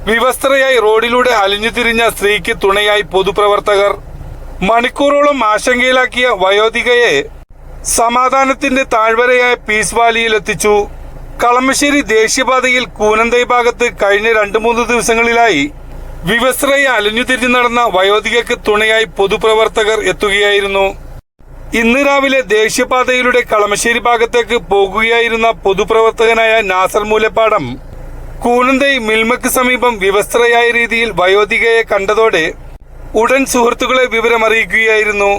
വിവസ്ത്രയായി റോഡിലൂടെ അലിഞ്ഞുതിരിഞ്ഞ സ്ത്രീക്ക് തുണയായി പൊതുപ്രവർത്തകർ. മണിക്കൂറോളം ആശങ്കയിലാക്കിയ വയോധികയെ സമാധാനത്തിന്റെ താഴ്വരയായ പീസ് വാലിയിലെത്തിച്ചു. കളമശ്ശേരി ദേശീയപാതയിൽ കൂനന്തൈ ഭാഗത്ത് കഴിഞ്ഞ 2-3 ദിവസങ്ങളിലായി വിവസ്ത്രയെ അലിഞ്ഞുതിരിഞ്ഞു നടന്ന വയോധികയ്ക്ക് തുണയായി പൊതുപ്രവർത്തകർ എത്തുകയായിരുന്നു. ഇന്ന് രാവിലെ ദേശീയപാതയിലൂടെ കളമശ്ശേരി ഭാഗത്തേക്ക് പോകുകയായിരുന്ന പൊതുപ്രവർത്തകനായ നാസർ മൂലപ്പാടം കൂനന്തൈ മിൽമയ്ക്ക് സമീപം വിവസ്ത്രയായ രീതിയിൽ വയോധികയെ കണ്ടതോടെ ഉടൻ സുഹൃത്തുക്കളെ വിവരമറിയിക്കുകയായിരുന്നു.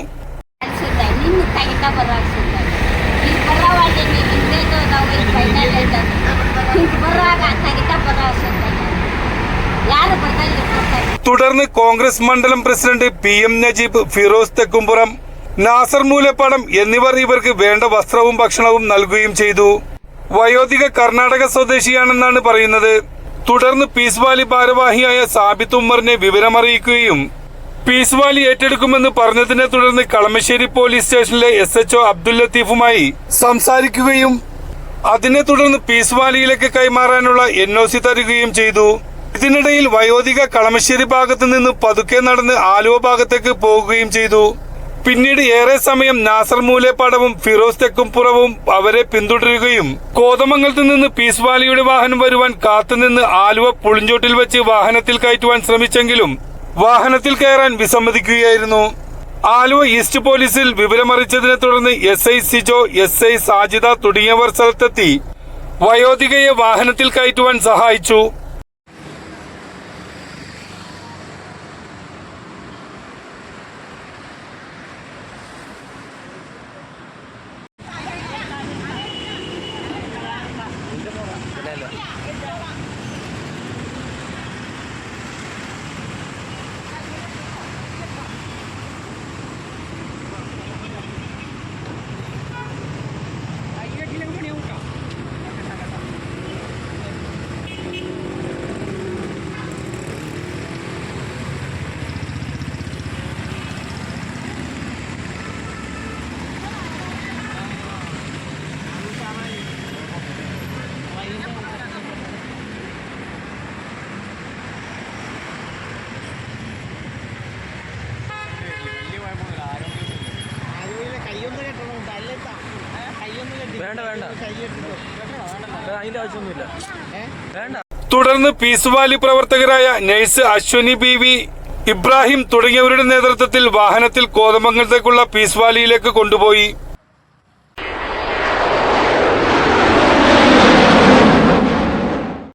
തുടർന്ന് കോൺഗ്രസ് മണ്ഡലം പ്രസിഡന്റ് PM നജീബ്, ഫിറോസ് തെക്കുംപുറം, നാസർ മൂലപ്പാടം എന്നിവർ ഇവർക്ക് വേണ്ട വസ്ത്രവും ഭക്ഷണവും നൽകുകയും ചെയ്തു. വയോധിക കർണാടക സ്വദേശിയാണെന്നാണ് പറയുന്നത്. തുടർന്ന് പീസ് വാലി ഭാരവാഹിയായ സാബിത്ത് ഉമ്മറിനെ വിവരമറിയിക്കുകയും പീസ് വാലി ഏറ്റെടുക്കുമെന്ന് പറഞ്ഞതിനെ തുടർന്ന് കളമശ്ശേരി പോലീസ് സ്റ്റേഷനിലെ SHO അബ്ദുൽ ലത്തീഫുമായി സംസാരിക്കുകയും അതിനെ തുടർന്ന് പീസ് വാലിയിലേക്ക് കൈമാറാനുള്ള NOC തരികയും ചെയ്തു. ഇതിനിടയിൽ വയോധിക കളമശ്ശേരി ഭാഗത്ത് നിന്ന് പതുക്കെ നടന്ന് ആലുവ ഭാഗത്തേക്ക് പോകുകയും ചെയ്തു. പിന്നീട് ഏറെ സമയം നാസർ മൂലേപ്പാടവും ഫിറോസ് തെക്കുംപുറവും അവരെ പിന്തുടരുകയും കോതമംഗലത്ത് നിന്ന് പീസ് വാലിയുടെ വാഹനം വരുവാൻ കാത്തുനിന്ന് ആലുവ പുളിഞ്ചോട്ടിൽ വെച്ച് വാഹനത്തിൽ കയറ്റുവാൻ ശ്രമിച്ചെങ്കിലും വാഹനത്തിൽ കയറാൻ വിസമ്മതിക്കുകയായിരുന്നു. ആലുവ ഈസ്റ്റ് പോലീസിൽ വിവരമറിയിച്ചതിനെ തുടർന്ന് SI സിജോ, SI സാജിദ തുടങ്ങിയവർ സ്ഥലത്തെത്തി വയോധികയെ വാഹനത്തിൽ കയറ്റുവാൻ സഹായിച്ചു. തുടർന്ന് പീസ് വാലി പ്രവർത്തകരായ നഴ്സ് അശ്വനി BV, ഇബ്രാഹിം തുടങ്ങിയവരുടെ നേതൃത്വത്തിൽ വാഹനത്തിൽ കോതമംഗലത്തേക്കുള്ള പീസ് വാലിയിലേക്ക് കൊണ്ടുപോയി.